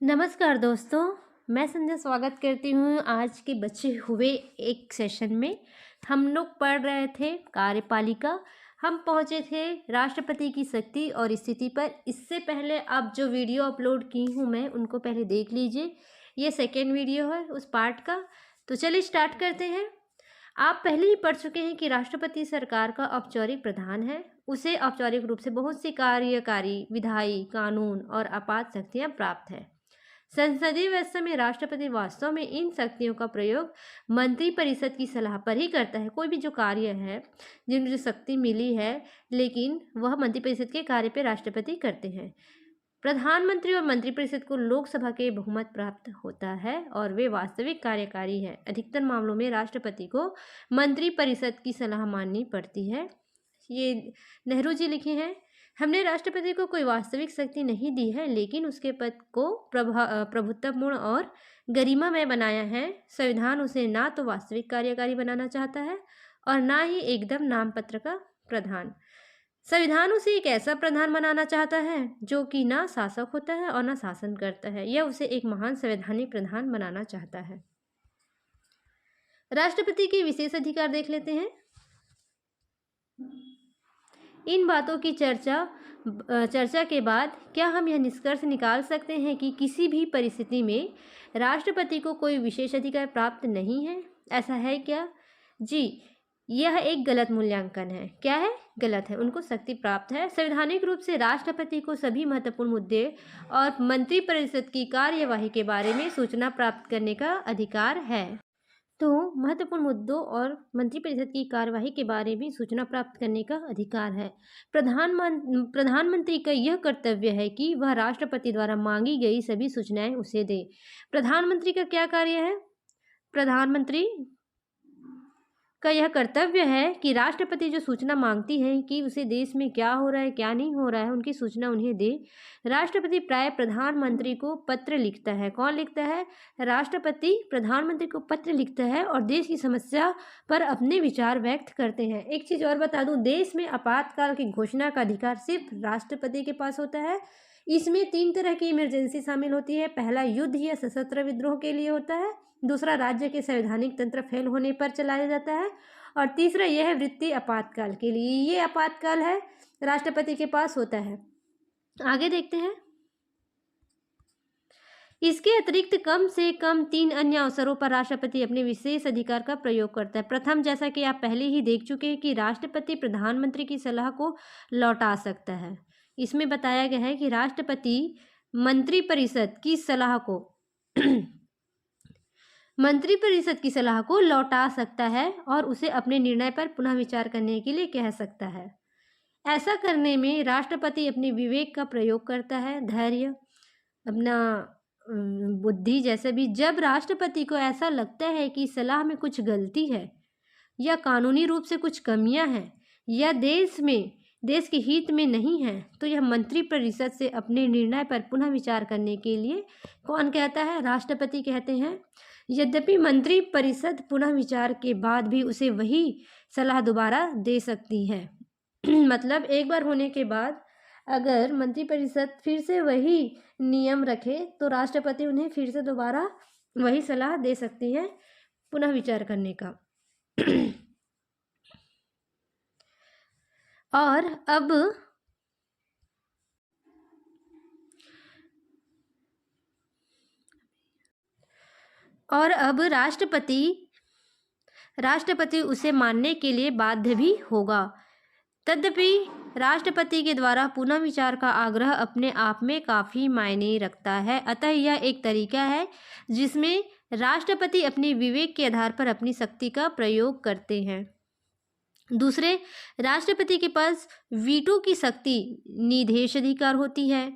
नमस्कार दोस्तों, मैं संध्या स्वागत करती हूँ आज के बचे हुए एक सेशन में। हम लोग पढ़ रहे थे कार्यपालिका। हम पहुँचे थे राष्ट्रपति की शक्ति और स्थिति पर। इससे पहले आप जो वीडियो अपलोड की हूँ मैं उनको पहले देख लीजिए। ये सेकेंड वीडियो है उस पार्ट का। तो चलिए स्टार्ट करते हैं। आप पहले ही पढ़ चुके हैं कि राष्ट्रपति सरकार का औपचारिक प्रधान है। उसे औपचारिक रूप से बहुत सी कार्यकारी, विधायी, कानून और आपात शक्तियाँ प्राप्त है। संसदीय व्यवस्था में राष्ट्रपति वास्तव में इन शक्तियों का प्रयोग मंत्रिपरिषद की सलाह पर ही करता है। कोई भी जो कार्य है, जिन्हें जो शक्ति मिली है, लेकिन वह मंत्रिपरिषद के कार्य पर राष्ट्रपति करते हैं। प्रधानमंत्री और मंत्रिपरिषद को लोकसभा के बहुमत प्राप्त होता है और वे वास्तविक कार्यकारी हैं। अधिकतर मामलों में राष्ट्रपति को मंत्रिपरिषद की सलाह माननी पड़ती है। ये नेहरू जी लिखे हैं। हमने राष्ट्रपति को कोई वास्तविक शक्ति नहीं दी है, लेकिन उसके पद को प्रभुत्वपूर्ण और गरिमामय बनाया है। संविधान उसे ना तो वास्तविक कार्यकारी बनाना चाहता है और ना ही एकदम नामपत्र का प्रधान। संविधान उसे एक ऐसा प्रधान बनाना चाहता है जो कि ना शासक होता है और ना शासन करता है। यह उसे एक महान संवैधानिक प्रधान बनाना चाहता है। राष्ट्रपति के विशेष अधिकार देख लेते हैं। इन बातों की चर्चा के बाद क्या हम यह निष्कर्ष निकाल सकते हैं कि किसी भी परिस्थिति में राष्ट्रपति को कोई विशेष अधिकार प्राप्त नहीं है? ऐसा है क्या? जी, यह एक गलत मूल्यांकन है। क्या है? गलत है। उनको शक्ति प्राप्त है। संवैधानिक रूप से राष्ट्रपति को सभी महत्वपूर्ण मुद्दे और मंत्रिपरिषद की कार्यवाही के बारे में सूचना प्राप्त करने का अधिकार है। तो महत्वपूर्ण मुद्दों और मंत्रिपरिषद की कार्यवाही के बारे में सूचना प्राप्त करने का अधिकार है। प्रधानमंत्री का यह कर्तव्य है कि वह राष्ट्रपति द्वारा मांगी गई सभी सूचनाएं उसे दे। प्रधानमंत्री का क्या कार्य है? प्रधानमंत्री का यह कर्तव्य है कि राष्ट्रपति जो सूचना मांगती है कि उसे देश में क्या हो रहा है, क्या नहीं हो रहा है, उनकी सूचना उन्हें दे। राष्ट्रपति प्राय प्रधानमंत्री को पत्र लिखता है। कौन लिखता है? राष्ट्रपति प्रधानमंत्री को पत्र लिखता है और देश की समस्या पर अपने विचार व्यक्त करते हैं। एक चीज़ और बता दूं, देश में आपातकाल की घोषणा का अधिकार सिर्फ राष्ट्रपति के पास होता है। इसमें 3 तरह की इमरजेंसी शामिल होती है। पहला युद्ध या सशस्त्र विद्रोह के लिए होता है। दूसरा राज्य के संवैधानिक तंत्र फेल होने पर चलाया जाता है। और तीसरा यह है वृत्तीय आपातकाल के लिए। ये आपातकाल है, राष्ट्रपति के पास होता है। आगे देखते हैं। इसके अतिरिक्त कम से कम 3 अन्य अवसरों पर राष्ट्रपति अपने विशेष अधिकार का प्रयोग करता है। प्रथम, जैसा कि आप पहले ही देख चुके हैं कि राष्ट्रपति प्रधानमंत्री की सलाह को लौटा सकता है। इसमें बताया गया है कि राष्ट्रपति मंत्रिपरिषद की सलाह को लौटा सकता है और उसे अपने निर्णय पर पुनः विचार करने के लिए कह सकता है। ऐसा करने में राष्ट्रपति अपने विवेक का प्रयोग करता है, धैर्य, अपना बुद्धि जैसे भी। जब राष्ट्रपति को ऐसा लगता है कि सलाह में कुछ गलती है या कानूनी रूप से कुछ कमियां हैं या देश के हित में नहीं है, तो यह मंत्रिपरिषद से अपने निर्णय पर पुनः विचार करने के लिए कौन कहता है? राष्ट्रपति कहते हैं। यद्यपि मंत्रिपरिषद पुनः विचार के बाद भी उसे वही सलाह दोबारा दे सकती है। मतलब एक बार होने के बाद अगर मंत्रिपरिषद फिर से वही नियम रखे तो राष्ट्रपति उन्हें फिर से दोबारा वही सलाह दे सकती है पुनः विचार करने का। और अब राष्ट्रपति उसे मानने के लिए बाध्य भी होगा। तदपि राष्ट्रपति के द्वारा पुनः विचार का आग्रह अपने आप में काफ़ी मायने रखता है। अतः यह एक तरीका है जिसमें राष्ट्रपति अपने विवेक के आधार पर अपनी शक्ति का प्रयोग करते हैं। दूसरे, राष्ट्रपति के पास वीटो की शक्ति, निषेधाधिकार होती है,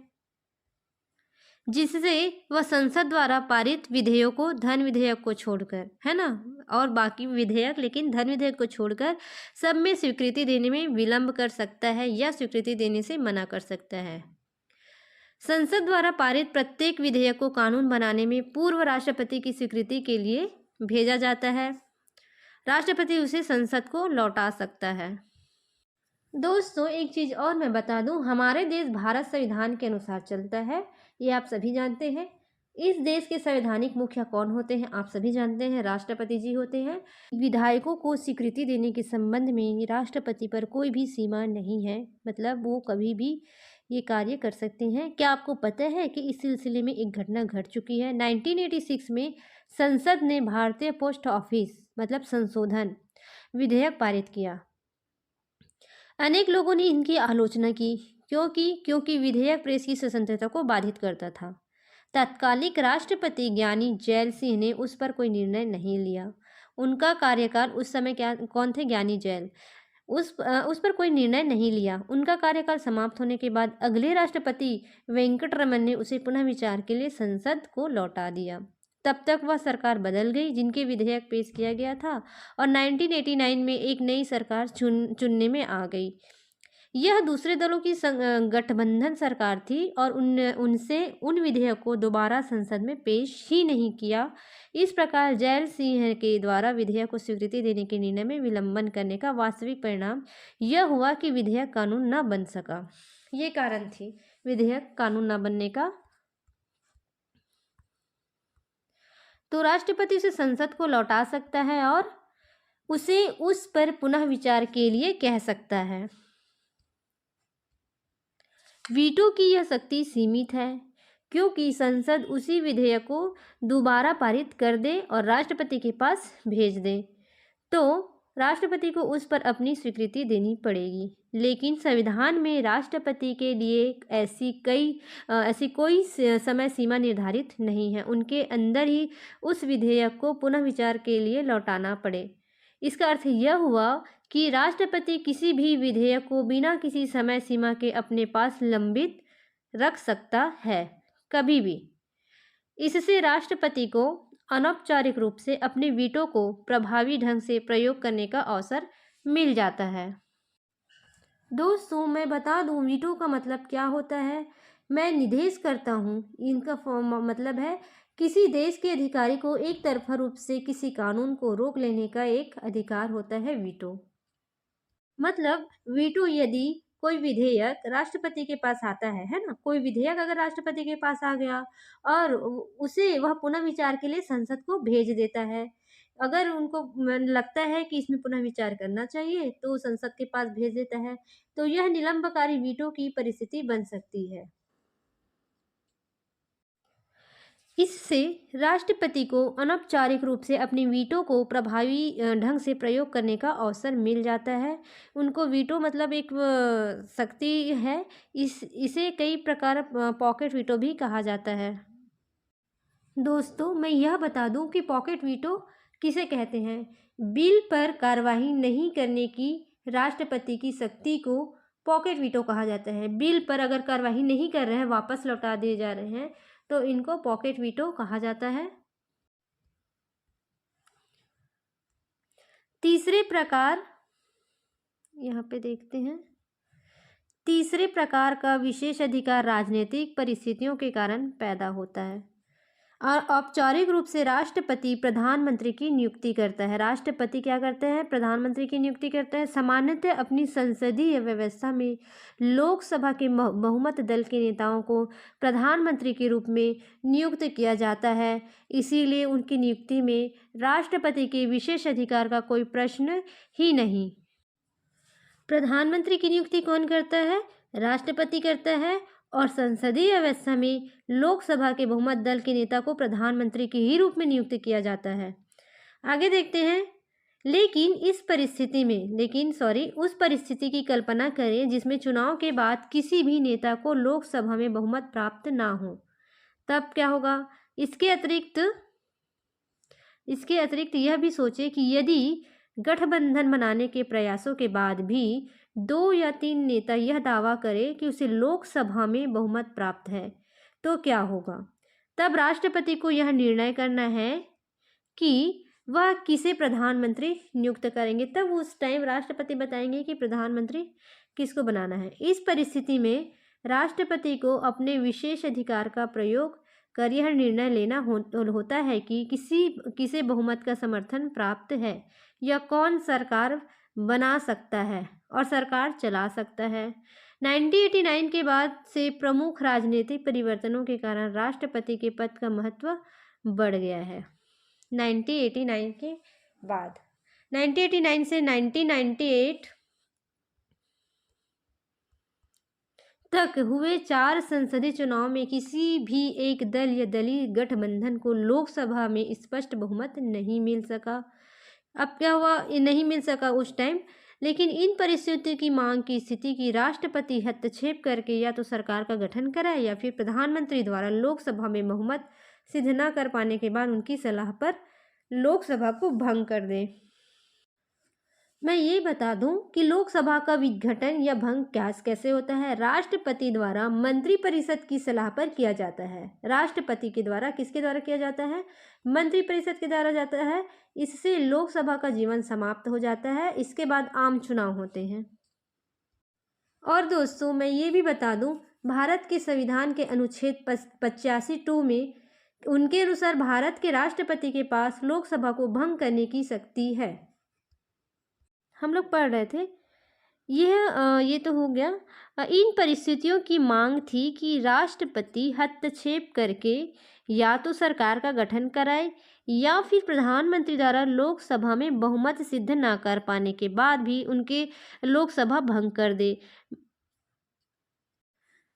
जिससे वह संसद द्वारा पारित विधेयकों, धन विधेयक को छोड़कर, है ना, और बाकी विधेयक, लेकिन धन विधेयक को छोड़कर सब में स्वीकृति देने में विलंब कर सकता है या स्वीकृति देने से मना कर सकता है। संसद द्वारा पारित प्रत्येक विधेयक को कानून बनाने में पूर्व राष्ट्रपति की स्वीकृति के लिए भेजा जाता है। राष्ट्रपति उसे संसद को लौटा सकता है। दोस्तों, एक चीज़ और मैं बता दूं, हमारे देश भारत संविधान के अनुसार चलता है, ये आप सभी जानते हैं। इस देश के संवैधानिक मुखिया कौन होते हैं? आप सभी जानते हैं, राष्ट्रपति जी होते हैं। विधायकों को स्वीकृति देने के संबंध में राष्ट्रपति पर कोई भी सीमा नहीं है, मतलब वो कभी भी ये कार्य कर सकते हैं। क्या आपको पता है कि इस सिलसिले में एक घटना घट चुकी है? 1986 में संसद ने भारतीय पोस्ट ऑफिस मतलब संशोधन विधेयक पारित किया। अनेक लोगों ने इनकी आलोचना की, क्योंकि विधेयक प्रेस की स्वतंत्रता को बाधित करता था। तत्कालिक राष्ट्रपति ज्ञानी जैल सिंह ने उस पर कोई निर्णय नहीं लिया। उनका कार्यकाल उस समय क्या कौन थे? ज्ञानी जैल। उस पर कोई निर्णय नहीं लिया। उनका कार्यकाल समाप्त होने के बाद अगले राष्ट्रपति वेंकटरमन ने उसे पुनः विचार के लिए संसद को लौटा दिया। तब तक वह सरकार बदल गई जिनके विधेयक पेश किया गया था और 1989 में एक नई सरकार चुनने में आ गई। यह दूसरे दलों की गठबंधन सरकार थी और उनसे उन विधेयक को दोबारा संसद में पेश ही नहीं किया। इस प्रकार जैल सिंह के द्वारा विधेयक को स्वीकृति देने के निर्णय में विलंबन करने का वास्तविक परिणाम यह हुआ कि विधेयक कानून न बन सका। ये कारण थी विधेयक कानून न बनने का। तो राष्ट्रपति उसे संसद को लौटा सकता है और उसे उस पर पुनः विचार के लिए कह सकता है। वीटो की यह शक्ति सीमित है क्योंकि संसद उसी विधेयक को दोबारा पारित कर दे और राष्ट्रपति के पास भेज दे तो राष्ट्रपति को उस पर अपनी स्वीकृति देनी पड़ेगी। लेकिन संविधान में राष्ट्रपति के लिए ऐसी कोई समय सीमा निर्धारित नहीं है। उनके अंदर ही उस विधेयक को पुनः विचार के लिए लौटाना पड़े। इसका अर्थ यह हुआ कि राष्ट्रपति किसी भी विधेयक को बिना किसी समय सीमा के अपने पास लंबित रख सकता है, कभी भी। इससे राष्ट्रपति को अनौपचारिक रूप से अपने वीटो को प्रभावी ढंग से प्रयोग करने का अवसर मिल जाता है। दोस्तों, मैं बता दूं वीटो का मतलब क्या होता है। मैं निर्देश करता हूं, इनका मतलब है किसी देश के अधिकारी को एक तरफा रूप से किसी कानून को रोक लेने का एक अधिकार होता है वीटो। मतलब वीटो यदि कोई विधेयक राष्ट्रपति के पास आता है ना, कोई विधेयक अगर राष्ट्रपति के पास आ गया और उसे वह पुनः विचार के लिए संसद को भेज देता है। अगर उनको लगता है कि इसमें पुनः विचार करना चाहिए तो संसद के पास भेज देता है, तो यह निलंबकारी वीटो की परिस्थिति बन सकती है। इससे राष्ट्रपति को अनौपचारिक रूप से अपने वीटो को प्रभावी ढंग से प्रयोग करने का अवसर मिल जाता है। उनको वीटो मतलब एक शक्ति है। इसे कई प्रकार पॉकेट वीटो भी कहा जाता है। दोस्तों, मैं यह बता दूं कि पॉकेट वीटो किसे कहते हैं। बिल पर कार्यवाही नहीं करने की राष्ट्रपति की शक्ति को पॉकेट वीटो कहा जाता है। बिल पर अगर कार्यवाही नहीं कर रहे हैं, वापस लौटा दिए जा रहे हैं, तो इनको पॉकेट वीटो कहा जाता है। तीसरे प्रकार यहाँ पे देखते हैं। तीसरे प्रकार का विशेष अधिकार राजनीतिक परिस्थितियों के कारण पैदा होता है और औपचारिक रूप से राष्ट्रपति प्रधानमंत्री की नियुक्ति करता है। राष्ट्रपति क्या करते हैं? प्रधानमंत्री की नियुक्ति करता है। सामान्यतः अपनी संसदीय व्यवस्था में लोकसभा के बहुमत दल के नेताओं को प्रधानमंत्री के रूप में नियुक्त किया जाता है। इसीलिए उनकी नियुक्ति में राष्ट्रपति के विशेष अधिकार का कोई प्रश्न ही नहीं। प्रधानमंत्री की नियुक्ति कौन करता है? राष्ट्रपति करता है और संसदीय व्यवस्था में लोकसभा के बहुमत दल के नेता को प्रधानमंत्री के ही रूप में नियुक्त किया जाता है। आगे देखते हैं। उस परिस्थिति की कल्पना करें जिसमें चुनाव के बाद किसी भी नेता को लोकसभा में बहुमत प्राप्त ना हो, तब क्या होगा? इसके अतिरिक्त यह भी सोचें कि यदि गठबंधन बनाने के प्रयासों के बाद भी 2 या 3 नेता यह दावा करें कि उसे लोकसभा में बहुमत प्राप्त है, तो क्या होगा? तब राष्ट्रपति को यह निर्णय करना है कि वह किसे प्रधानमंत्री नियुक्त करेंगे। तब उस टाइम राष्ट्रपति बताएंगे कि प्रधानमंत्री किसको बनाना है। इस परिस्थिति में राष्ट्रपति को अपने विशेष अधिकार का प्रयोग कर यह निर्णय लेना होता है कि किसे बहुमत का समर्थन प्राप्त है या कौन सरकार बना सकता है और सरकार चला सकता है। 1989 के बाद से प्रमुख राजनीतिक परिवर्तनों के कारण राष्ट्रपति के पद का महत्व बढ़ गया है। 1989 के बाद 1989 से 1998 तक हुए 4 संसदीय चुनाव में किसी भी एक दल या दलीय गठबंधन को लोकसभा में स्पष्ट बहुमत नहीं मिल सका। अब क्या हुआ, ये नहीं मिल सका उस टाइम, लेकिन इन परिस्थितियों की मांग की स्थिति की राष्ट्रपति हस्तक्षेप करके या तो सरकार का गठन कराए या फिर प्रधानमंत्री द्वारा लोकसभा में बहुमत सिद्ध न कर पाने के बाद उनकी सलाह पर लोकसभा को भंग कर दे। मैं ये बता दूं कि लोकसभा का विघटन या भंग कैसे होता है। राष्ट्रपति द्वारा मंत्रिपरिषद की सलाह पर किया जाता है। राष्ट्रपति के द्वारा किसके द्वारा किया जाता है? मंत्रिपरिषद के द्वारा जाता है। इससे लोकसभा का जीवन समाप्त हो जाता है। इसके बाद आम चुनाव होते हैं। और दोस्तों मैं ये भी बता दूं, भारत के संविधान के अनुच्छेद 85(2) में उनके अनुसार भारत के राष्ट्रपति के पास लोकसभा को भंग करने की शक्ति है। हम लोग पढ़ रहे थे ये तो हो गया। इन परिस्थितियों की मांग थी कि राष्ट्रपति हस्तक्षेप करके या तो सरकार का गठन कराए या फिर प्रधानमंत्री द्वारा लोकसभा में बहुमत सिद्ध ना कर पाने के बाद भी उनके लोकसभा भंग कर दे।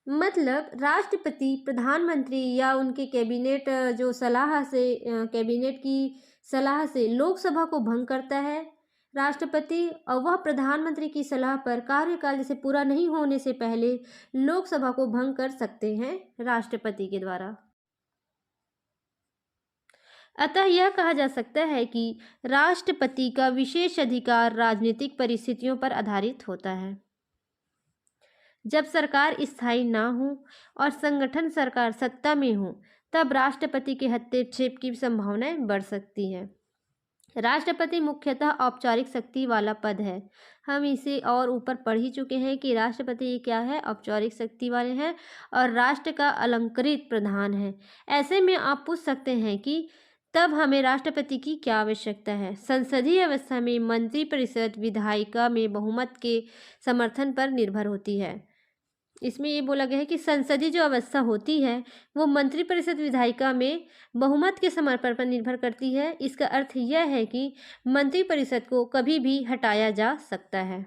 मतलब राष्ट्रपति प्रधानमंत्री या उनके कैबिनेट जो सलाह से कैबिनेट की सलाह से लोकसभा को भंग करता है राष्ट्रपति, और वह प्रधानमंत्री की सलाह पर कार्यकाल जैसे पूरा नहीं होने से पहले लोकसभा को भंग कर सकते हैं राष्ट्रपति के द्वारा। अतः यह कहा जा सकता है कि राष्ट्रपति का विशेष अधिकार राजनीतिक परिस्थितियों पर आधारित होता है। जब सरकार स्थायी ना हो और संगठन सरकार सत्ता में हो तब राष्ट्रपति के हस्तक्षेप की संभावनाएं बढ़ सकती है। राष्ट्रपति मुख्यतः औपचारिक शक्ति वाला पद है। हम इसे और ऊपर पढ़ ही चुके हैं कि राष्ट्रपति क्या है, औपचारिक शक्ति वाले हैं और राष्ट्र का अलंकृत प्रधान है। ऐसे में आप पूछ सकते हैं कि तब हमें राष्ट्रपति की क्या आवश्यकता है। संसदीय अवस्था में मंत्रिपरिषद विधायिका में बहुमत के समर्थन पर निर्भर होती है। इसमें ये बोला गया है कि संसदीय जो अवस्था होती है वो मंत्रिपरिषद विधायिका में बहुमत के समर्थन पर निर्भर करती है। इसका अर्थ यह है कि मंत्रिपरिषद को कभी भी हटाया जा सकता है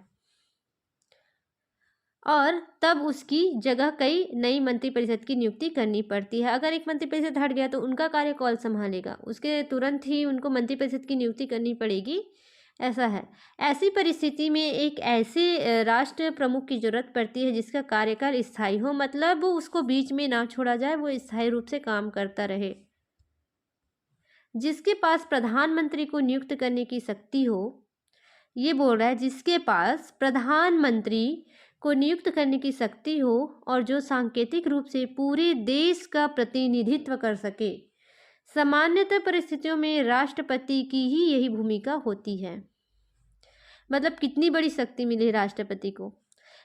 और तब उसकी जगह कई नई मंत्रिपरिषद की नियुक्ति करनी पड़ती है। अगर एक मंत्रिपरिषद हट गया तो उनका कार्य कौन संभालेगा, उसके तुरंत ही उनको मंत्रिपरिषद की नियुक्ति करनी पड़ेगी, ऐसा है। ऐसी परिस्थिति में एक ऐसे राष्ट्र प्रमुख की जरूरत पड़ती है जिसका कार्यकाल स्थायी हो, मतलब वो उसको बीच में ना छोड़ा जाए, वो स्थायी रूप से काम करता रहे, जिसके पास प्रधानमंत्री को नियुक्त करने की शक्ति हो। ये बोल रहा है जिसके पास प्रधानमंत्री को नियुक्त करने की शक्ति हो और जो सांकेतिक रूप से पूरे देश का प्रतिनिधित्व कर सके। सामान्यतः परिस्थितियों में राष्ट्रपति की ही यही भूमिका होती है। मतलब कितनी बड़ी शक्ति मिली राष्ट्रपति को।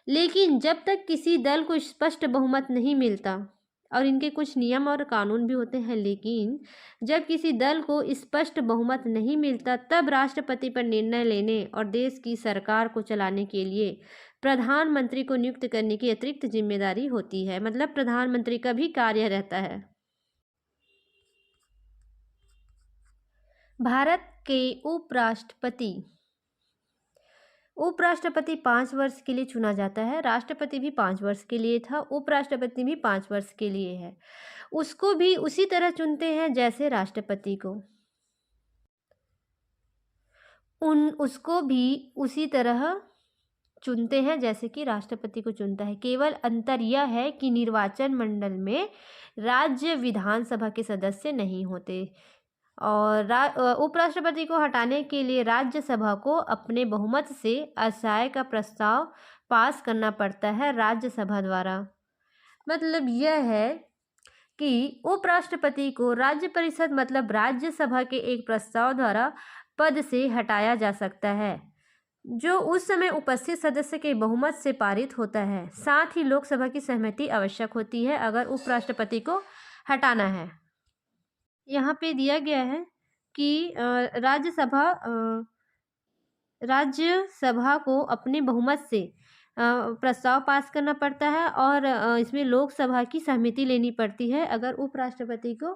लेकिन जब तक किसी दल को स्पष्ट बहुमत नहीं मिलता, और इनके कुछ नियम और कानून भी होते हैं, लेकिन जब किसी दल को स्पष्ट बहुमत नहीं मिलता तब राष्ट्रपति पर निर्णय लेने और देश की सरकार को चलाने के लिए प्रधानमंत्री को नियुक्त करने की अतिरिक्त जिम्मेदारी होती है। मतलब प्रधानमंत्री का भी कार्य रहता है। भारत के उपराष्ट्रपति 5 वर्ष के लिए चुना जाता है। राष्ट्रपति भी 5 वर्ष के लिए था, उपराष्ट्रपति भी 5 वर्ष के लिए है। उसको भी उसी तरह चुनते हैं जैसे राष्ट्रपति को, उसको भी उसी तरह चुनते हैं जैसे कि राष्ट्रपति को चुनता है। केवल अंतर यह है कि निर्वाचन मंडल में राज्य विधानसभा के सदस्य नहीं होते और उपराष्ट्रपति को हटाने के लिए राज्यसभा को अपने बहुमत से असहाय का प्रस्ताव पास करना पड़ता है राज्यसभा द्वारा। मतलब यह है कि उपराष्ट्रपति को राज्य परिषद मतलब राज्यसभा के एक प्रस्ताव द्वारा पद से हटाया जा सकता है, जो उस समय उपस्थित सदस्य के बहुमत से पारित होता है। साथ ही लोकसभा की सहमति आवश्यक होती है अगर उपराष्ट्रपति को हटाना है। यहाँ पे दिया गया है कि राज्यसभा राज्यसभा को अपने बहुमत से प्रस्ताव पास करना पड़ता है और इसमें लोकसभा की सहमति लेनी पड़ती है अगर उपराष्ट्रपति को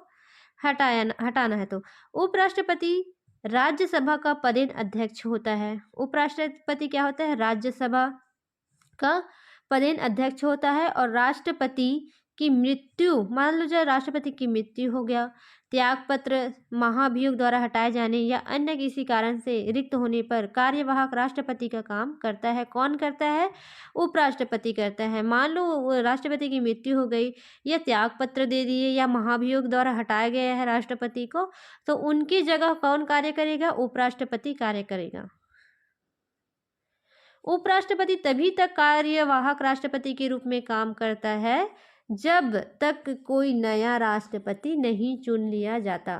हटाना है तो। उपराष्ट्रपति राज्यसभा का पदेन अध्यक्ष होता है। उपराष्ट्रपति क्या होता है? राज्यसभा का पदेन अध्यक्ष होता है। और राष्ट्रपति की मृत्यु, मान लो जब राष्ट्रपति की मृत्यु हो गया, त्यागपत्र, महाभियोग द्वारा हटाए जाने या अन्य किसी कारण से रिक्त होने पर कार्यवाहक राष्ट्रपति का काम करता है। कौन करता है? उपराष्ट्रपति करता है। मान लो राष्ट्रपति की मृत्यु हो गई या त्यागपत्र दे दिए या महाभियोग द्वारा हटाया गया है राष्ट्रपति को, तो उनकी जगह कौन कार्य करेगा? उपराष्ट्रपति कार्य करेगा। उपराष्ट्रपति तभी तक कार्यवाहक राष्ट्रपति के रूप में काम करता है जब तक कोई नया राष्ट्रपति नहीं चुन लिया जाता।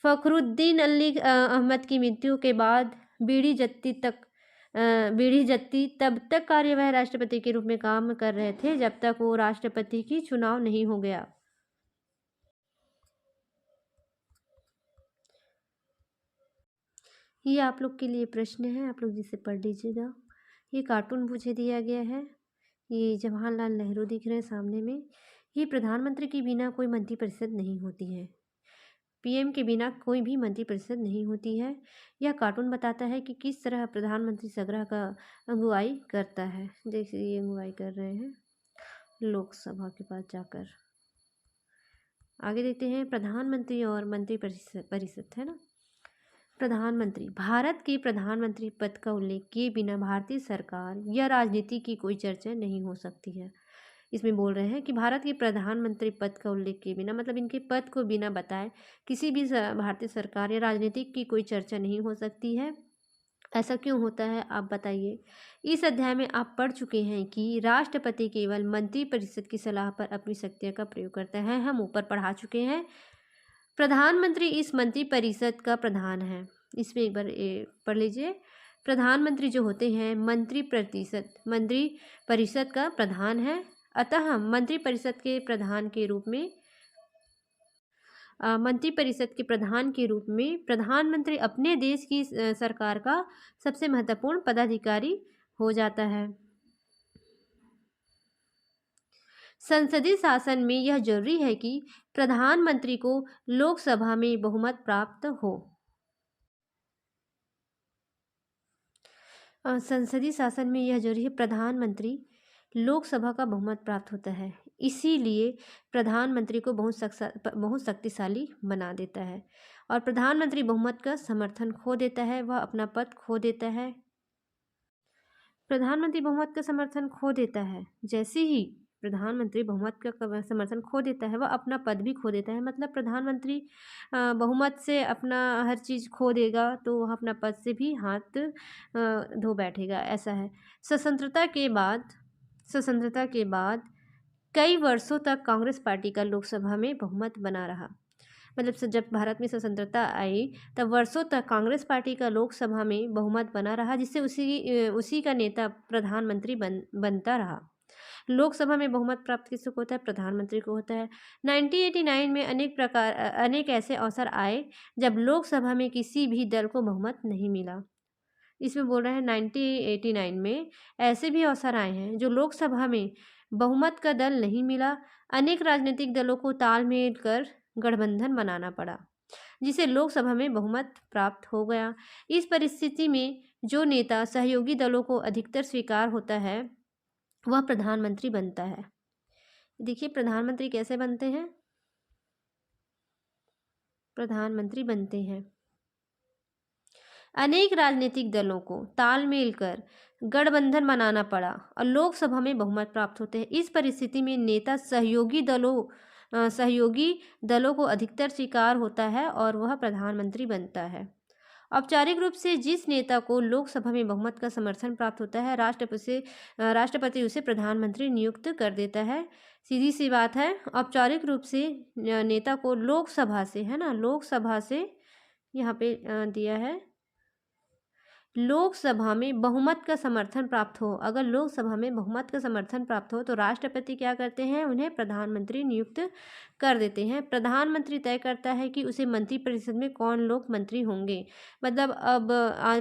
फखरुद्दीन अली अहमद की मृत्यु के बाद बीडी जत्ती तब तक कार्यवाहक राष्ट्रपति के रूप में काम कर रहे थे जब तक वो राष्ट्रपति की चुनाव नहीं हो गया। ये आप लोग के लिए प्रश्न है, आप लोग जिसे पढ़ लीजिएगा। ये कार्टून मुझे दिया गया है। ये जवाहरलाल नेहरू दिख रहे हैं सामने में। ये प्रधानमंत्री के बिना कोई मंत्रिपरिषद नहीं होती है। पीएम के बिना कोई भी मंत्रिपरिषद नहीं होती है। यह कार्टून बताता है कि किस तरह प्रधानमंत्री सग्राह का अगुवाई करता है। जैसे ये अगुवाई कर रहे हैं लोकसभा के पास जाकर। आगे देखते हैं प्रधानमंत्री और मंत्रिपरिषद, है ना। प्रधानमंत्री, भारत के प्रधानमंत्री पद का उल्लेख किए बिना भारतीय सरकार या राजनीति की कोई चर्चा नहीं हो सकती है। इसमें बोल रहे हैं कि भारत के प्रधानमंत्री पद का उल्लेख किए बिना, मतलब इनके पद को बिना बताए किसी भी भारतीय सरकार या राजनीतिक की कोई चर्चा नहीं हो सकती है। ऐसा क्यों होता है आप बताइए। इस अध्याय में आप पढ़ चुके हैं कि राष्ट्रपति केवल मंत्रिपरिषद की सलाह पर अपनी शक्तियों का प्रयोग करता है। हम ऊपर पढ़ा चुके हैं। प्रधानमंत्री इस मंत्रिपरिषद का प्रधान है। इसमें एक बार पढ़ लीजिए। प्रधानमंत्री जो होते हैं मंत्रिपरिषद का प्रधान है। अतः मंत्रिपरिषद के प्रधान के रूप में प्रधानमंत्री अपने देश की सरकार का सबसे महत्वपूर्ण पदाधिकारी हो जाता है। संसदीय शासन में यह जरूरी है कि प्रधानमंत्री को लोकसभा में बहुमत प्राप्त हो। संसदीय शासन में यह जरूरी है, प्रधानमंत्री लोकसभा का बहुमत प्राप्त होता है, इसीलिए प्रधानमंत्री को बहुत शक्तिशाली बना देता है। और प्रधानमंत्री बहुमत का समर्थन खो देता है, वह अपना पद खो देता है। प्रधानमंत्री बहुमत का समर्थन खो देता है, जैसे ही प्रधानमंत्री बहुमत का समर्थन खो देता है वह अपना पद भी खो देता है। मतलब प्रधानमंत्री बहुमत से अपना हर चीज़ खो देगा तो वह अपना पद से भी हाथ धो बैठेगा, ऐसा है। स्वतंत्रता के बाद कई वर्षों तक कांग्रेस पार्टी का लोकसभा में बहुमत बना रहा। मतलब जब भारत में स्वतंत्रता आई तब वर्षों तक कांग्रेस पार्टी का लोकसभा में बहुमत बना रहा, जिससे उसी का नेता प्रधानमंत्री बनता रहा। लोकसभा में बहुमत प्राप्त किसको होता है? प्रधानमंत्री को होता है। 1989 में अनेक ऐसे अवसर आए जब लोकसभा में किसी भी दल को बहुमत नहीं मिला। इसमें बोल रहे हैं 1989 में ऐसे भी अवसर आए हैं जो लोकसभा में बहुमत का दल नहीं मिला। अनेक राजनीतिक दलों को तालमेल कर गठबंधन बनाना पड़ा, जिसे लोकसभा में बहुमत प्राप्त हो गया। इस परिस्थिति में जो नेता सहयोगी दलों को अधिकतर स्वीकार होता है वह प्रधानमंत्री बनता है। देखिए प्रधानमंत्री कैसे बनते हैं। प्रधानमंत्री बनते हैं अनेक राजनीतिक दलों को तालमेल कर गठबंधन बनाना पड़ा और लोकसभा में बहुमत प्राप्त होते हैं। इस परिस्थिति में नेता सहयोगी दलों को अधिकतर स्वीकार होता है और वह प्रधानमंत्री बनता है। औपचारिक रूप से जिस नेता को लोकसभा में बहुमत का समर्थन प्राप्त होता है राष्ट्रपति उसे प्रधानमंत्री नियुक्त कर देता है। सीधी सी बात है। औपचारिक रूप से नेता को लोकसभा से, है ना, लोकसभा से यहाँ पे दिया है, लोकसभा में बहुमत का समर्थन प्राप्त हो, अगर लोकसभा में बहुमत का समर्थन प्राप्त हो तो राष्ट्रपति क्या करते हैं, उन्हें प्रधानमंत्री नियुक्त कर देते हैं। प्रधानमंत्री तय करता है कि उसे मंत्रिपरिषद में कौन लोग मंत्री होंगे। मतलब अब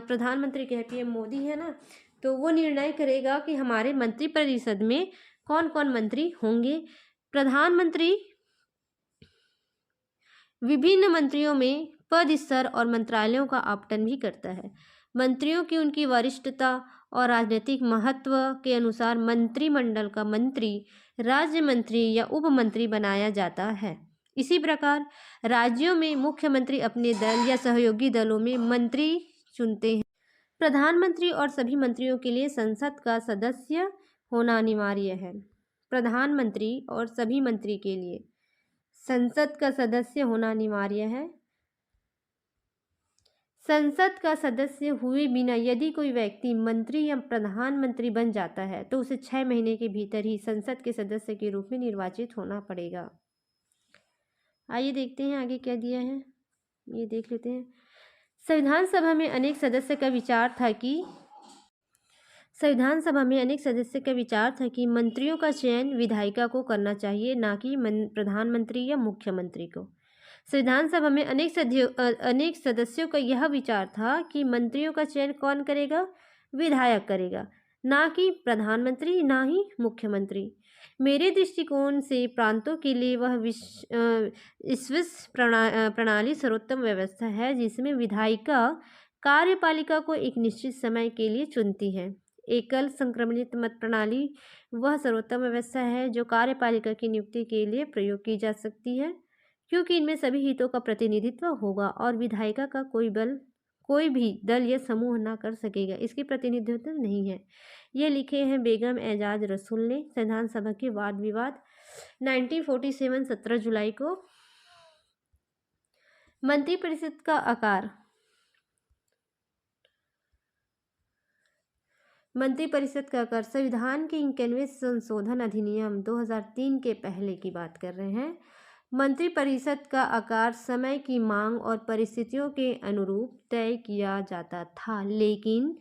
प्रधानमंत्री कह पीएम मोदी है ना, तो वो निर्णय करेगा कि हमारे मंत्रिपरिषद में कौन कौन मंत्री होंगे। प्रधानमंत्री विभिन्न मंत्रियों में पद स्तर और मंत्रालयों का आवंटन भी करता है। मंत्रियों की उनकी वरिष्ठता और राजनीतिक महत्व के अनुसार मंत्रिमंडल का मंत्री राज्य मंत्री या उप मंत्री बनाया जाता है। इसी प्रकार राज्यों में मुख्यमंत्री अपने दल या सहयोगी दलों में मंत्री चुनते हैं। प्रधानमंत्री और सभी मंत्रियों के लिए संसद का सदस्य होना अनिवार्य है। प्रधानमंत्री और सभी मंत्री के लिए संसद का सदस्य होना अनिवार्य है। संसद का सदस्य हुए बिना यदि कोई व्यक्ति मंत्री या प्रधानमंत्री बन जाता है तो उसे 6 महीने के भीतर ही संसद के सदस्य के रूप में निर्वाचित होना पड़ेगा। आइए देखते हैं आगे क्या दिया है, ये देख लेते हैं। संविधान सभा में अनेक सदस्य का विचार था कि मंत्रियों का चयन विधायिका को करना चाहिए, ना कि प्रधानमंत्री या मुख्यमंत्री को। संविधान सभा में अनेक सदस्यों का यह विचार था कि मंत्रियों का चयन कौन करेगा, विधायक करेगा, ना कि प्रधानमंत्री, ना ही मुख्यमंत्री। मेरे दृष्टिकोण से प्रांतों के लिए वह विश्व प्रणाली सर्वोत्तम व्यवस्था है जिसमें विधायिका कार्यपालिका को एक निश्चित समय के लिए चुनती है। एकल संक्रमणित मत प्रणाली वह सर्वोत्तम व्यवस्था है जो कार्यपालिका की नियुक्ति के लिए प्रयोग की जा सकती है, क्योंकि इनमें सभी हितों का प्रतिनिधित्व होगा और विधायिका का कोई भी दल या समूह ना कर सकेगा, इसकी प्रतिनिधित्व नहीं है। ये लिखे हैं बेगम एजाज रसूल ने संविधान सभा के वाद विवाद 1947 17 जुलाई को। मंत्रिपरिषद का आकार। संविधान के 91वें संशोधन अधिनियम 2003 के पहले की बात कर रहे हैं। मंत्रिपरिषद का आकार समय की मांग और परिस्थितियों के अनुरूप तय किया जाता था, लेकिन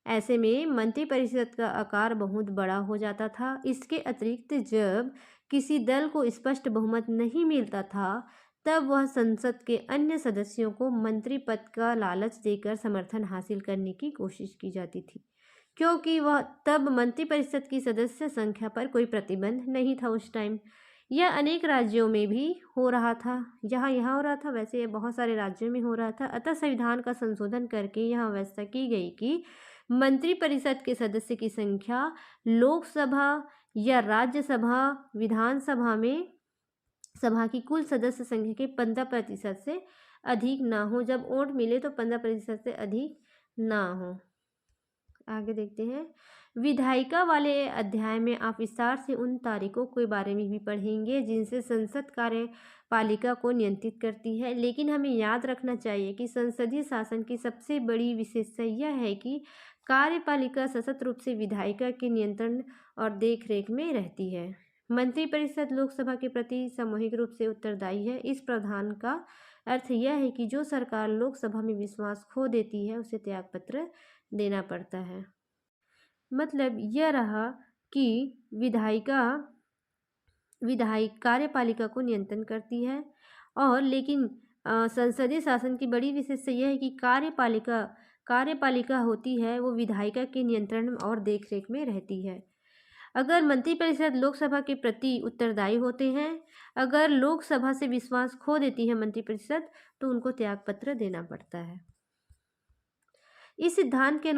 ऐसे में मंत्रिपरिषद का आकार बहुत बड़ा हो जाता था। इसके अतिरिक्त जब किसी दल को स्पष्ट बहुमत नहीं मिलता था तब वह संसद के अन्य सदस्यों को मंत्री पद का लालच देकर समर्थन हासिल करने की कोशिश की जाती थी, क्योंकि वह तब मंत्रिपरिषद की सदस्य संख्या पर कोई प्रतिबंध नहीं था उस टाइम। यह अनेक राज्यों में भी हो रहा था, जहाँ यहाँ हो रहा था वैसे ये बहुत सारे राज्यों में हो रहा था। अतः संविधान का संशोधन करके यह व्यवस्था की गई कि मंत्रिपरिषद के सदस्य की संख्या लोकसभा या राज्यसभा विधानसभा में सभा की कुल सदस्य संख्या के 15% से अधिक ना हो। जब वोट मिले तो 15% से अधिक ना हो। आगे देखते हैं। विधायिका वाले अध्याय में आप विस्तार से उन तारीखों के बारे में भी पढ़ेंगे जिनसे संसद कार्यपालिका को नियंत्रित करती है, लेकिन हमें याद रखना चाहिए कि संसदीय शासन की सबसे बड़ी विशेषता यह है कि कार्यपालिका सशक्त रूप से विधायिका के नियंत्रण और देखरेख में रहती है। मंत्रिपरिषद लोकसभा के प्रति सामूहिक रूप से उत्तरदायी है। इस प्रावधान का अर्थ यह है कि जो सरकार लोकसभा में विश्वास खो देती है उसे त्यागपत्र देना पड़ता है। मतलब यह रहा कि विधायिका कार्यपालिका को नियंत्रण करती है, और लेकिन संसदीय शासन की बड़ी विशेषता यह है कि कार्यपालिका होती है वो विधायिका के नियंत्रण और देखरेख में रहती है। अगर मंत्रिपरिषद लोकसभा के प्रति उत्तरदायी होते हैं, अगर लोकसभा से विश्वास खो देती है मंत्रिपरिषद तो उनको त्यागपत्र देना पड़ता है। इस सिद्धांत के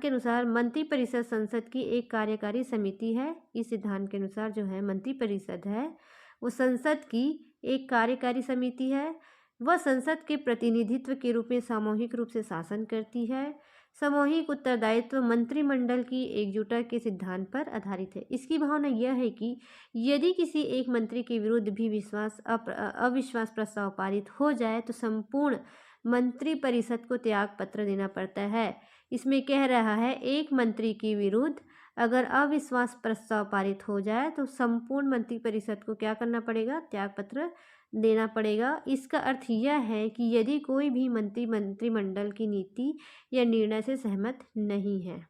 अनुसार मंत्रिपरिषद संसद की एक कार्यकारी समिति है। इस सिद्धांत के अनुसार जो है मंत्रिपरिषद है वो संसद की एक कार्यकारी समिति है। वह संसद के प्रतिनिधित्व के रूप में सामूहिक रूप से शासन करती है। सामूहिक उत्तरदायित्व मंत्रिमंडल की एकजुटता के सिद्धांत पर आधारित है। इसकी भावना यह है कि यदि किसी एक मंत्री के विरुद्ध भी अविश्वास प्रस्ताव पारित हो जाए तो संपूर्ण मंत्रिपरिषद को त्यागपत्र देना पड़ता है। इसमें कह रहा है एक मंत्री के विरुद्ध अगर अविश्वास प्रस्ताव पारित हो जाए तो संपूर्ण मंत्रिपरिषद को क्या करना पड़ेगा, त्यागपत्र देना पड़ेगा। इसका अर्थ यह है कि यदि कोई भी मंत्रिमंडल की नीति या निर्णय से सहमत नहीं है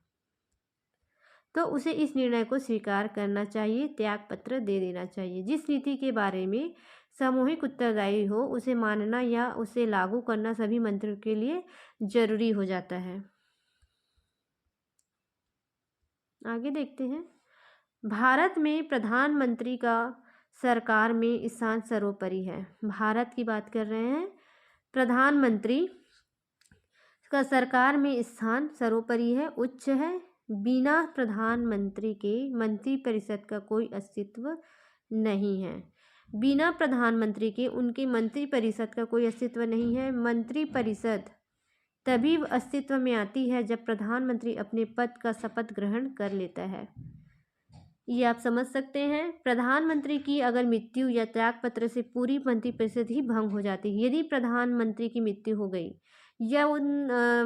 तो उसे इस निर्णय को स्वीकार करना चाहिए, त्यागपत्र दे देना चाहिए। जिस नीति के बारे में सामूहिक उत्तरदायी हो उसे मानना या उसे लागू करना सभी मंत्रियों के लिए जरूरी हो जाता है। आगे देखते हैं। भारत में प्रधानमंत्री का सरकार में स्थान सर्वोपरि है। भारत की बात कर रहे हैं। प्रधानमंत्री का सरकार में स्थान सर्वोपरि है, उच्च है। बिना प्रधानमंत्री के मंत्रिपरिषद का कोई अस्तित्व नहीं है। बिना प्रधानमंत्री के उनके मंत्रिपरिषद का कोई अस्तित्व नहीं है। मंत्रिपरिषद तभी अस्तित्व में आती है जब प्रधानमंत्री अपने पद का शपथ ग्रहण कर लेता है। ये आप समझ सकते हैं। प्रधानमंत्री की अगर मृत्यु या त्यागपत्र से पूरी मंत्रिपरिषद ही भंग हो जाती है। यदि प्रधानमंत्री की मृत्यु हो गई या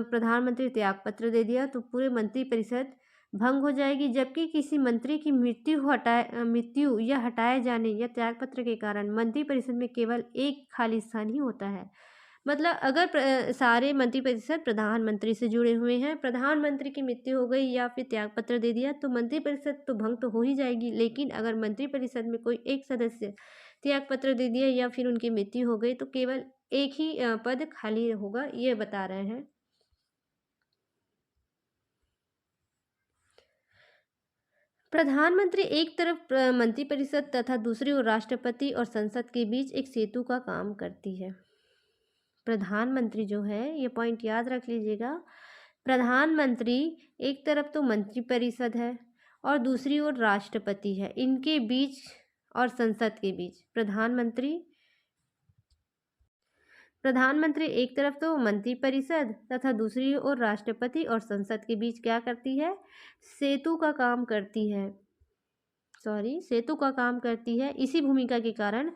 प्रधानमंत्री त्यागपत्र दे दिया तो पूरे मंत्रिपरिषद भंग हो जाएगी। जबकि किसी मंत्री की मृत्यु या हटाए जाने या त्यागपत्र के कारण मंत्रिपरिषद में केवल एक खाली स्थान ही होता है। मतलब अगर सारे मंत्रिपरिषद प्रधानमंत्री से जुड़े हुए हैं, प्रधानमंत्री की मृत्यु हो गई या फिर त्यागपत्र दे दिया तो मंत्रिपरिषद तो भंग तो हो ही जाएगी। लेकिन अगर मंत्रिपरिषद में कोई एक सदस्य त्यागपत्र दे दिया या फिर उनकी मृत्यु हो गई तो केवल एक ही पद खाली होगा, ये बता रहे हैं। प्रधानमंत्री एक तरफ मंत्रिपरिषद तथा दूसरी ओर राष्ट्रपति और संसद के बीच एक सेतु का काम करती है। प्रधानमंत्री जो है, ये पॉइंट याद रख लीजिएगा। प्रधानमंत्री एक तरफ तो मंत्रिपरिषद है और दूसरी ओर राष्ट्रपति है, इनके बीच और संसद के बीच प्रधानमंत्री एक तरफ तो मंत्रिपरिषद तथा दूसरी ओर राष्ट्रपति और संसद के बीच क्या करती है? सेतु का काम करती है। इसी भूमिका के कारण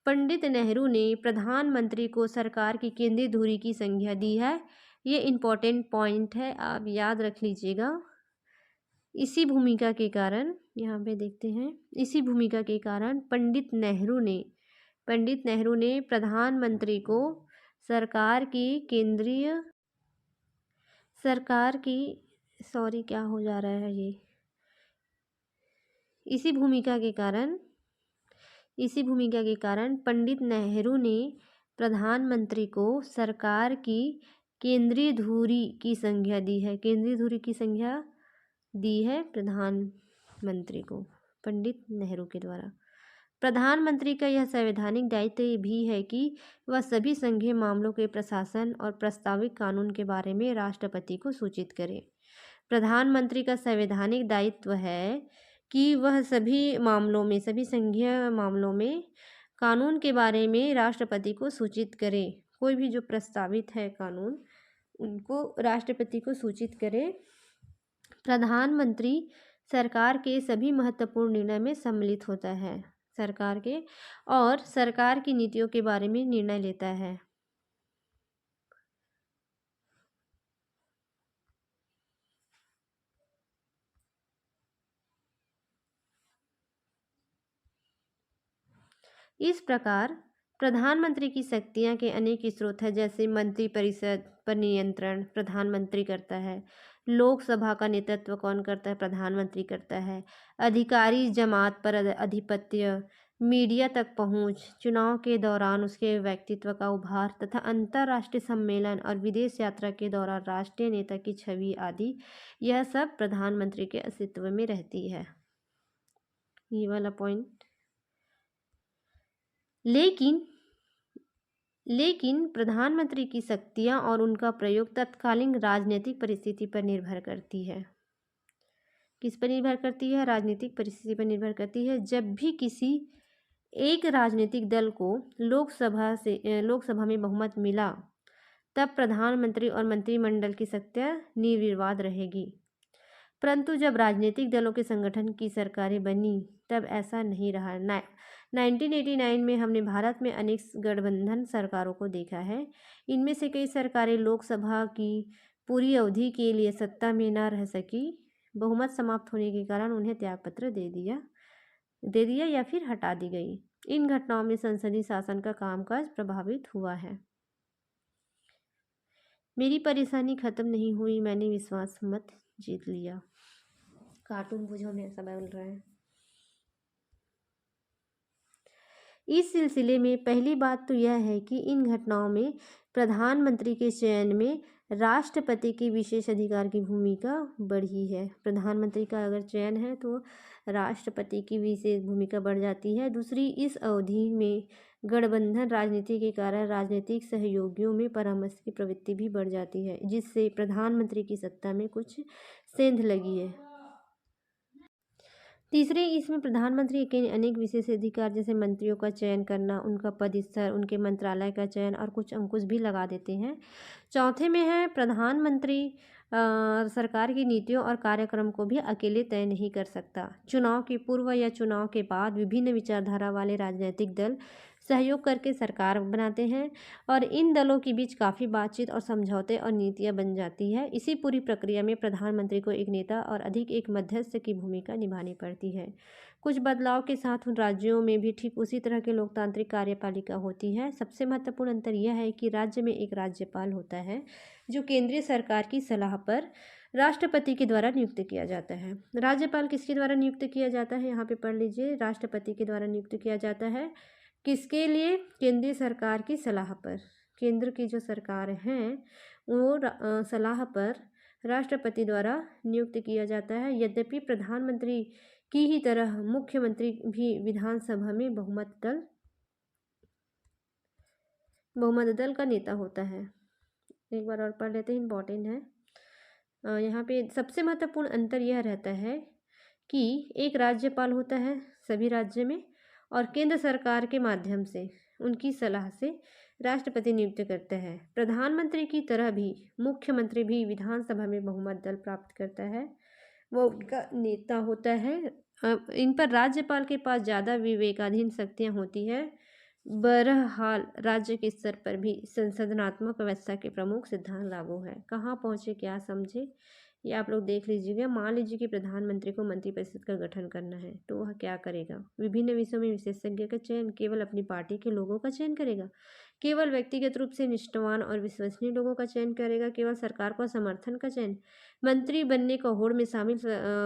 पंडित नेहरू ने प्रधानमंत्री को सरकार की केंद्रीय धुरी की संज्ञा दी है। ये इम्पोर्टेंट पॉइंट है, आप याद रख लीजिएगा। इसी भूमिका के कारण, यहाँ पे देखते हैं, इसी भूमिका के कारण पंडित नेहरू ने प्रधानमंत्री को सरकार की इसी भूमिका के कारण पंडित नेहरू ने प्रधानमंत्री को सरकार की केंद्रीय धुरी की संज्ञा दी है प्रधानमंत्री को पंडित नेहरू के द्वारा। प्रधानमंत्री का यह संवैधानिक दायित्व भी है कि वह सभी संघीय मामलों के प्रशासन और प्रस्तावित कानून के बारे में राष्ट्रपति को सूचित करे। प्रधानमंत्री का संवैधानिक दायित्व है कि वह सभी संघीय मामलों में कानून के बारे में राष्ट्रपति को सूचित करे। कोई भी जो प्रस्तावित है कानून, उनको राष्ट्रपति को सूचित करे। प्रधानमंत्री सरकार के सभी महत्वपूर्ण निर्णय में सम्मिलित होता है, सरकार की नीतियों के बारे में निर्णय लेता है। इस प्रकार प्रधानमंत्री की शक्तियां के अनेक स्रोत हैं, जैसे मंत्रिपरिषद पर नियंत्रण प्रधानमंत्री करता है, लोकसभा का नेतृत्व कौन करता है? प्रधानमंत्री करता है। अधिकारी जमात पर आधिपत्य, मीडिया तक पहुंच, चुनाव के दौरान उसके व्यक्तित्व का उभार तथा अंतर्राष्ट्रीय सम्मेलन और विदेश यात्रा के दौरान राष्ट्रीय नेता की छवि आदि, यह सब प्रधानमंत्री के अस्तित्व में रहती है। ये वाला पॉइंट। लेकिन प्रधानमंत्री की शक्तियां और उनका प्रयोग तत्कालीन राजनीतिक परिस्थिति पर निर्भर करती है। किस पर निर्भर करती है? राजनीतिक परिस्थिति पर निर्भर करती है। जब भी किसी एक राजनीतिक दल को लोकसभा में बहुमत मिला, तब प्रधानमंत्री और मंत्रिमंडल की शक्तियां निर्विवाद रहेगी। परंतु जब राजनीतिक दलों के संगठन की सरकारें बनी, तब ऐसा नहीं रहा। 1989 में हमने भारत में अनेक गठबंधन सरकारों को देखा है। इनमें से कई सरकारें लोकसभा की पूरी अवधि के लिए सत्ता में न रह सकी। बहुमत समाप्त होने के कारण उन्हें त्यागपत्र दे दिया या फिर हटा दी गई। इन घटनाओं में संसदीय शासन का कामकाज प्रभावित हुआ है। मेरी परेशानी खत्म नहीं हुई, मैंने विश्वास मत जीत लिया। कार्टून बुझो में ऐसा बोल रहा है। इस सिलसिले में पहली बात तो यह है कि इन घटनाओं में प्रधानमंत्री के चयन में राष्ट्रपति के विशेष अधिकार की भूमिका बढ़ी है। प्रधानमंत्री का अगर चयन है तो राष्ट्रपति की विशेष भूमिका बढ़ जाती है। दूसरी, इस अवधि में गठबंधन राजनीति के कारण राजनीतिक सहयोगियों में परामर्श की प्रवृत्ति भी बढ़ जाती है, जिससे प्रधानमंत्री की सत्ता में कुछ सेंध लगी है। तीसरे, इसमें प्रधानमंत्री के अनेक विशेष अधिकार जैसे मंत्रियों का चयन करना, उनका पद स्तर, उनके मंत्रालय का चयन और कुछ अंकुश भी लगा देते हैं। चौथे में है प्रधानमंत्री सरकार की नीतियों और कार्यक्रम को भी अकेले तय नहीं कर सकता। चुनाव के पूर्व या चुनाव के बाद विभिन्न विचारधारा वाले राजनीतिक दल सहयोग करके सरकार बनाते हैं और इन दलों के बीच काफ़ी बातचीत और समझौते और नीतियां बन जाती है। इसी पूरी प्रक्रिया में प्रधानमंत्री को एक नेता और अधिक एक मध्यस्थ की भूमिका निभानी पड़ती है। कुछ बदलाव के साथ उन राज्यों में भी ठीक उसी तरह की लोकतांत्रिक कार्यपालिका होती है। सबसे महत्वपूर्ण अंतर यह है कि राज्य में एक राज्यपाल होता है जो केंद्रीय सरकार की सलाह पर राष्ट्रपति के द्वारा नियुक्त किया जाता है। राज्यपाल किसके द्वारा नियुक्त किया जाता है, यहाँ पे पढ़ लीजिए, राष्ट्रपति के द्वारा नियुक्त किया जाता है। किसके लिए? केंद्रीय सरकार की सलाह पर। केंद्र की जो सरकार हैं वो सलाह पर राष्ट्रपति द्वारा नियुक्त किया जाता है। यद्यपि प्रधानमंत्री की ही तरह मुख्यमंत्री भी विधानसभा में बहुमत दल का नेता होता है। एक बार और पढ़ लेते हैं, इम्पॉर्टेंट है। यहाँ पे सबसे महत्वपूर्ण अंतर यह रहता है कि एक राज्यपाल होता है सभी राज्य में और केंद्र सरकार के माध्यम से उनकी सलाह से राष्ट्रपति नियुक्त करता है। प्रधानमंत्री की तरह भी मुख्यमंत्री भी विधानसभा में बहुमत दल प्राप्त करता है, वो उनका नेता होता है। इन पर राज्यपाल के पास ज़्यादा विवेकाधीन शक्तियाँ होती है। बहरहाल राज्य के स्तर पर भी संसदनात्मक व्यवस्था के प्रमुख सिद्धांत लागू है। कहाँ पहुँचे, क्या समझे, ये आप लोग देख लीजिएगा। मान लीजिए कि प्रधानमंत्री को मंत्रिपरिषद का गठन करना है तो वह क्या करेगा? विभिन्न विषयों में विशेषज्ञ का चयन केवल अपनी पार्टी के लोगों का चयन करेगा, केवल व्यक्तिगत रूप से निष्ठावान और विश्वसनीय लोगों का चयन करेगा, केवल सरकार को समर्थन का चयन। मंत्री बनने का होड़ में शामिल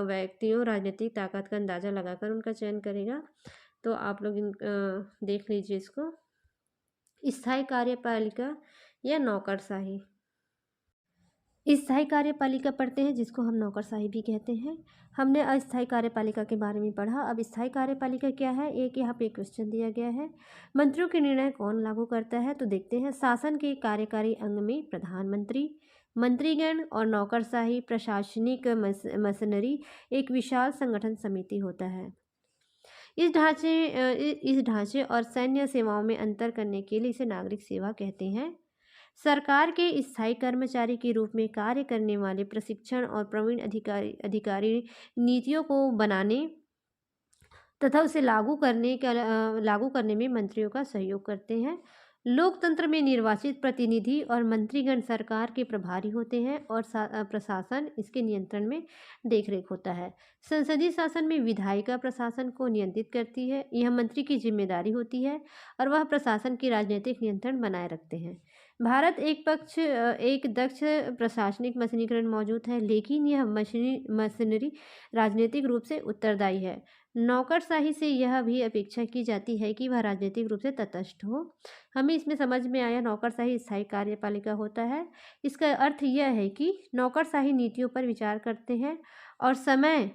व्यक्तियों राजनीतिक ताकत का अंदाजा लगाकर उनका चयन करेगा। तो आप लोग देख लीजिए इसको। स्थायी कार्यपालिका या नौकरशाही। स्थायी कार्यपालिका पढ़ते हैं जिसको हम नौकरशाही भी कहते हैं। हमने अस्थायी कार्यपालिका के बारे में पढ़ा। अब स्थायी कार्यपालिका क्या है, एक यहाँ पे क्वेश्चन दिया गया है। मंत्रियों के निर्णय कौन लागू करता है, तो देखते हैं। शासन के कार्यकारी अंग में प्रधानमंत्री, मंत्रीगण और नौकरशाही प्रशासनिक मशीनरी एक विशाल संगठन समिति होता है। इस ढांचे और सैन्य सेवाओं में अंतर करने के लिए इसे नागरिक सेवा कहते हैं। सरकार के स्थायी कर्मचारी के रूप में कार्य करने वाले प्रशिक्षण और प्रवीण अधिकारी नीतियों को बनाने तथा उसे लागू करने में मंत्रियों का सहयोग करते हैं। लोकतंत्र में निर्वाचित प्रतिनिधि और मंत्रीगण सरकार के प्रभारी होते हैं और प्रशासन इसके नियंत्रण में देखरेख होता है। संसदीय शासन में विधायिका प्रशासन को नियंत्रित करती है। यह मंत्री की जिम्मेदारी होती है और वह प्रशासन की राजनीतिक नियंत्रण बनाए रखते हैं। भारत एक दक्ष प्रशासनिक मशीनीकरण मौजूद है, लेकिन यह मशीनरी राजनीतिक रूप से उत्तरदायी है। नौकरशाही से यह भी अपेक्षा की जाती है कि वह राजनीतिक रूप से तटस्थ हो। हमें इसमें समझ में आया नौकरशाही स्थायी कार्यपालिका होता है। इसका अर्थ यह है कि नौकरशाही नीतियों पर विचार करते हैं और समय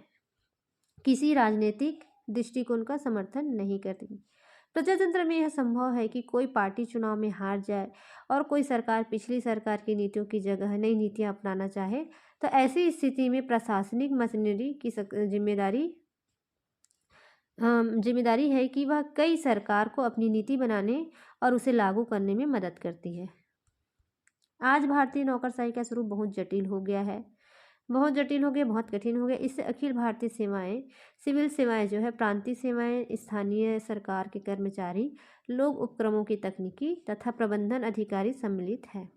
किसी राजनीतिक दृष्टिकोण का समर्थन नहीं करती। प्रजातंत्र में यह संभव है कि कोई पार्टी चुनाव में हार जाए और कोई सरकार पिछली सरकार की नीतियों की जगह नई नीतियां अपनाना चाहे, तो ऐसी स्थिति में प्रशासनिक मशीनरी की जिम्मेदारी है कि वह कई सरकार को अपनी नीति बनाने और उसे लागू करने में मदद करती है। आज भारतीय नौकरशाही का स्वरूप बहुत जटिल हो गया, बहुत कठिन हो गया। इससे अखिल भारतीय सेवाएं, सिविल सेवाएं जो है, प्रांतीय सेवाएं, स्थानीय सरकार के कर्मचारी, लोक उपक्रमों की तकनीकी तथा प्रबंधन अधिकारी सम्मिलित है।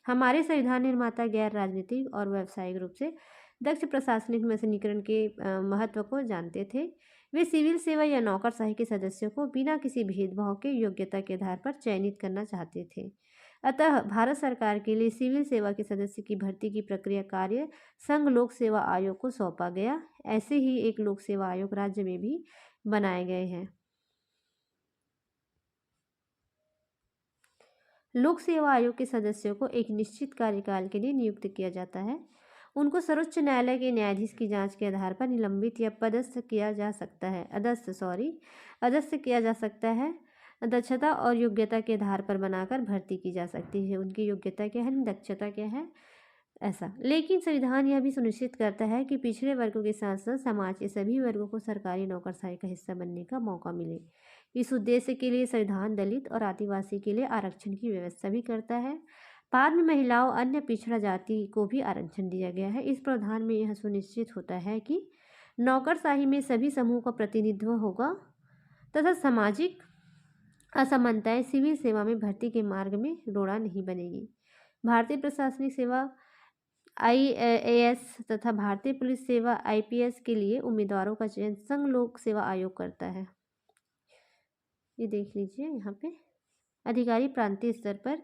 हमारे संविधान निर्माता गैर राजनीतिक और व्यावसायिक रूप से दक्ष प्रशासनिक मशीनीकरण के महत्व को जानते थे। वे सिविल सेवा या नौकरशाही के सदस्यों को बिना किसी भेदभाव के योग्यता के आधार पर चयनित करना चाहते थे। अतः भारत सरकार के लिए सिविल सेवा के सदस्य की भर्ती की प्रक्रिया कार्य संघ लोक सेवा आयोग को सौंपा गया। ऐसे ही एक लोक सेवा आयोग राज्य में भी बनाए गए हैं। लोक सेवा आयोग के सदस्यों को एक निश्चित कार्यकाल के लिए नियुक्त किया जाता है। उनको सर्वोच्च न्यायालय के न्यायाधीश की जांच के आधार पर निलंबित या पदस्थ किया जा सकता है अदस्थ किया जा सकता है। दक्षता और योग्यता के आधार पर बनाकर भर्ती की जा सकती है। उनकी योग्यता क्या है, दक्षता क्या है, ऐसा। लेकिन संविधान यह भी सुनिश्चित करता है कि पिछड़े वर्गों के साथ साथ समाज के सभी वर्गों को सरकारी नौकरशाही का हिस्सा बनने का मौका मिले। इस उद्देश्य के लिए संविधान दलित और आदिवासी के लिए आरक्षण की व्यवस्था भी करता है। बाद में महिलाओं अन्य पिछड़ा जाति को भी आरक्षण दिया गया है। इस प्रावधान में यह सुनिश्चित होता है कि नौकरशाही में सभी समूह का प्रतिनिधित्व होगा तथा सामाजिक असमानताएं सिविल सेवा में भर्ती के मार्ग में रोड़ा नहीं बनेगी। भारतीय प्रशासनिक सेवा IAS तथा भारतीय पुलिस सेवा IPS के लिए उम्मीदवारों का चयन संघ लोक सेवा आयोग करता है। ये देख लीजिए यहाँ पे अधिकारी प्रांतीय स्तर पर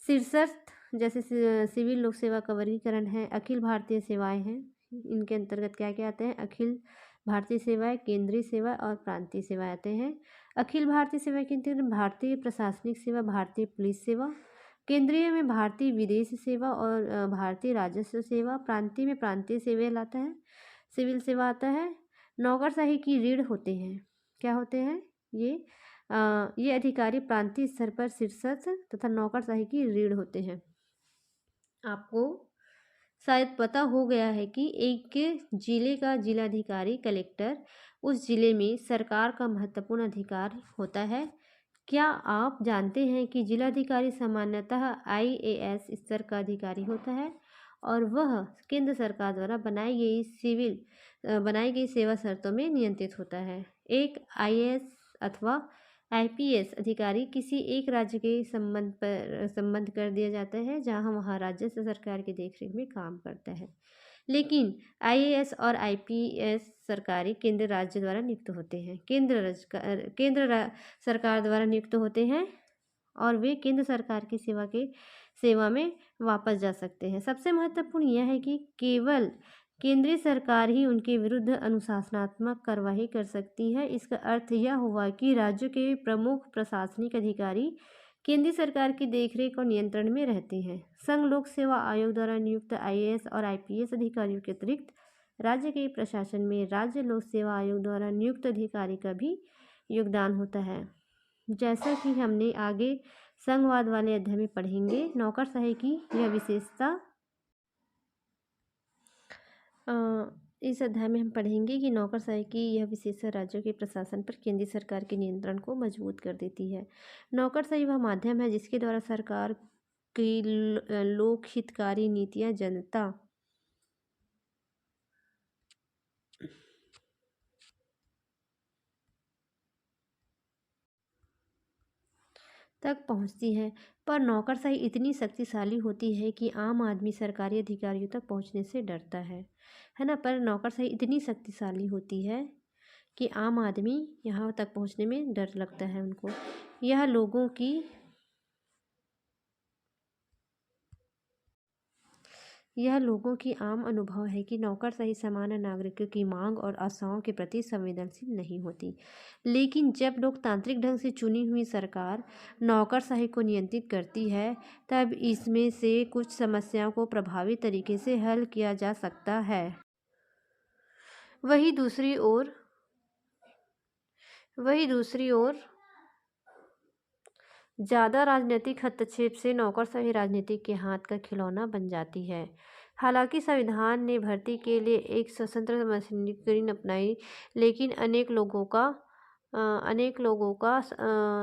शीर्षस्थ जैसे सिविल लोक सेवा का वर्गीकरण है। अखिल भारतीय सेवाएं हैं, इनके अंतर्गत क्या क्या आते हैं, अखिल भारतीय सेवाएं, केंद्रीय सेवा और प्रांतीय सेवा आते हैं। अखिल भारतीय सेवा के अंतर्गत भारतीय प्रशासनिक सेवा, भारतीय पुलिस सेवा, केंद्रीय में भारतीय विदेश सेवा और भारतीय राजस्व सेवा, प्रांतीय में प्रांतीय सेवा आता है, सिविल सेवा आता है। नौकरशाही की रीढ़ होते हैं, क्या होते हैं ये अधिकारी प्रांतीय स्तर पर शीर्षस्थ तथा नौकरशाही की रीढ़ होते हैं। आपको शायद पता हो गया है कि एक जिले का जिलाधिकारी कलेक्टर उस जिले में सरकार का महत्वपूर्ण अधिकार होता है। क्या आप जानते हैं कि जिलाधिकारी सामान्यतः IAS स्तर का अधिकारी होता है और वह केंद्र सरकार द्वारा बनाई गई सेवा शर्तों में नियंत्रित होता है। एक IAS अथवा IPS अधिकारी किसी एक राज्य के संबंध कर दिया जाता है जहां वह राज्य सरकार की देखरेख में काम करता है। लेकिन IAS और IPS सरकारी केंद्र राज्य द्वारा नियुक्त होते हैं, केंद्र सरकार द्वारा नियुक्त होते हैं और वे केंद्र सरकार की सेवा में वापस जा सकते हैं। सबसे महत्वपूर्ण यह है कि केवल केंद्रीय सरकार ही उनके विरुद्ध अनुशासनात्मक कार्रवाई कर सकती है। इसका अर्थ यह हुआ कि राज्यों के प्रमुख प्रशासनिक अधिकारी केंद्रीय सरकार की देखरेख और नियंत्रण में रहते हैं। संघ लोक सेवा आयोग द्वारा नियुक्त IAS और IPS अधिकारियों के अतिरिक्त राज्य के प्रशासन में राज्य लोक सेवा आयोग द्वारा नियुक्त अधिकारी का भी योगदान होता है। जैसा कि हमने आगे संघवाद वाले अध्याय में पढ़ेंगे, नौकरशाही की यह विशेषता इस अध्याय में हम पढ़ेंगे कि नौकरशाही की यह विशेषता राज्यों के प्रशासन पर केंद्रीय सरकार के नियंत्रण को मजबूत कर देती है। नौकरशाही वह माध्यम है जिसके द्वारा सरकार की लोक हितकारी नीतियां जनता तक पहुंचती है। पर नौकरशाही इतनी शक्तिशाली होती है कि आम आदमी सरकारी अधिकारियों तक पहुंचने से डरता है ना। पर नौकरशाही इतनी शक्तिशाली होती है कि आम आदमी यहाँ तक पहुंचने में डर लगता है उनको। यह लोगों की आम अनुभव है कि नौकरशाही सामान्य नागरिकों की मांग और आशाओं के प्रति संवेदनशील नहीं होती। लेकिन जब लोकतांत्रिक ढंग से चुनी हुई सरकार नौकरशाही को नियंत्रित करती है तब इसमें से कुछ समस्याओं को प्रभावी तरीके से हल किया जा सकता है। वही दूसरी ओर ज़्यादा राजनीतिक हस्तक्षेप से नौकरशाही राजनीति के हाथ का खिलौना बन जाती है। हालांकि संविधान ने भर्ती के लिए एक स्वतंत्र मशीनीकरण अपनाई, लेकिन अनेक लोगों का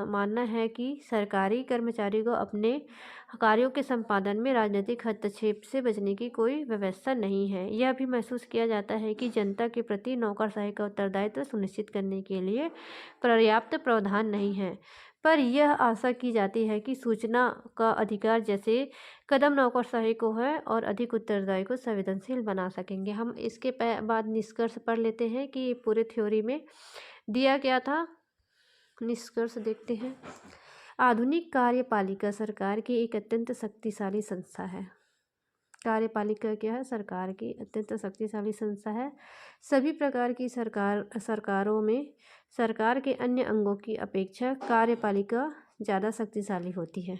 मानना है कि सरकारी कर्मचारियों को अपने कार्यों के संपादन में राजनीतिक हस्तक्षेप से बचने की कोई व्यवस्था नहीं है। यह भी महसूस किया जाता है कि जनता के प्रति नौकरशाही का उत्तरदायित्व सुनिश्चित करने के लिए पर्याप्त प्रावधान नहीं है। पर यह आशा की जाती है कि सूचना का अधिकार जैसे कदम नौकरशाही को है और अधिक उत्तरदायी को संवेदनशील बना सकेंगे। हम इसके बाद निष्कर्ष पढ़ लेते हैं कि पूरे थ्योरी में दिया क्या था। निष्कर्ष देखते हैं। आधुनिक कार्यपालिका सरकार की एक अत्यंत शक्तिशाली संस्था है। कार्यपालिका क्या है? सरकार की अत्यंत शक्तिशाली संस्था है। सभी प्रकार की सरकारों में सरकार के अन्य अंगों की अपेक्षा कार्यपालिका ज़्यादा शक्तिशाली होती है।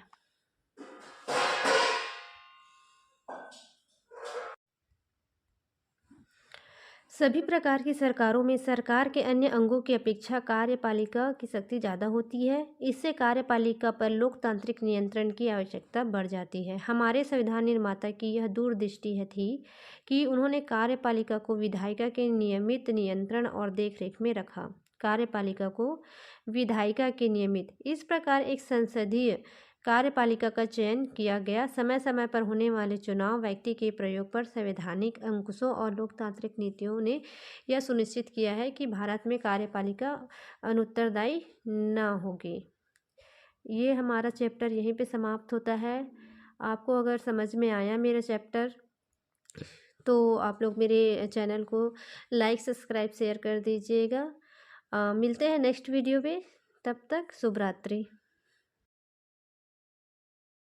सभी प्रकार की सरकारों में सरकार के अन्य अंगों की अपेक्षा कार्यपालिका की शक्ति ज़्यादा होती है। इससे कार्यपालिका पर लोकतांत्रिक नियंत्रण की आवश्यकता बढ़ जाती है। हमारे संविधान निर्माता की यह दूरदृष्टि थी कि उन्होंने कार्यपालिका को विधायिका के नियमित नियंत्रण और देखरेख में रखा। कार्यपालिका को विधायिका के नियमित इस प्रकार एक संसदीय कार्यपालिका का चयन किया गया। समय समय पर होने वाले चुनाव, व्यक्ति के प्रयोग पर संवैधानिक अंकुशों और लोकतांत्रिक नीतियों ने यह सुनिश्चित किया है कि भारत में कार्यपालिका अनुत्तरदायी न होगी। ये हमारा चैप्टर यहीं पे समाप्त होता है। आपको अगर समझ में आया मेरा चैप्टर तो आप लोग मेरे चैनल को लाइक, सब्सक्राइब, शेयर कर दीजिएगा। मिलते हैं नेक्स्ट वीडियो में। तब तक शुभ रात्रि।